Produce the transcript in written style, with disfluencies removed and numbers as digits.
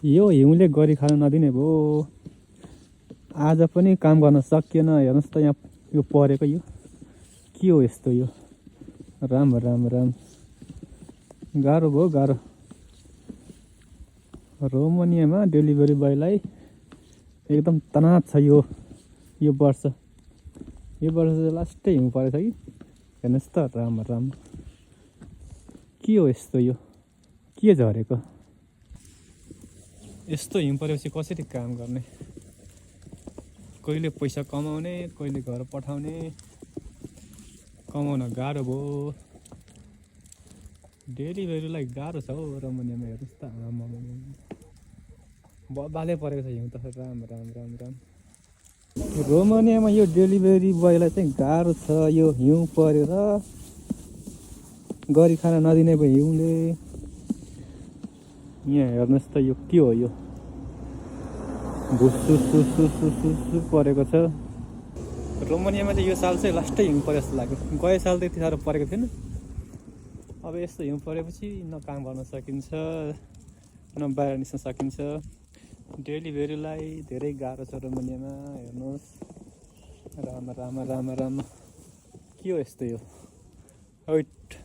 यो हिउँले गरी खान नदिने भो। आज पनि काम गर्न सकिएन। हेर्नुहोस् त यहाँ यो परेको यो के हो यस्तो यो। राम राम राम गाह्रो भयो गाह्रो। रोमानियामा डेलिभरी बोयलाई एकदम तनाव छ यो वर्ष। यो वर्ष चाहिँ लास्टै हिउँ परेछ कि। हेर्नुहोस् त राम राम के हो यस्तो यो के झरेको। यस्तो हिउँ परेपछि कसरी काम गर्ने। कहिले पैसा कमाउने कहिले घर पठाउने। कमाउन गाह्रो भयो। डेलिभरीलाई गाह्रो छ हौ रोमानियामा। हेर्नुहोस् त आमा बबाले परेको छ हिउँ त। राम राम राम राम। रोमानियामा यो डेलिभरी बोयलाई चाहिँ गाह्रो छ यो हिउँ परेर। गरी खान नदिने भयो हिउँले। यहाँ हेर्नुहोस् त यो के हो यो भुसुसुसुसुसु परेको छ। रोमानियामा चाहिँ यो साल चाहिँ लास्टै हिउँ परे जस्तो लाग्यो। गए साल त यति साह्रो परेको थिएन। अब यस्तो हिउँ परेपछि न काम गर्न सकिन्छ न बाहिर निस्कन सकिन्छ। डेलिभरीलाई धेरै गाह्रो छ रोमानियामा। हेर्नुहोस् राम राम राम राम के हो यस्तो यो। हैट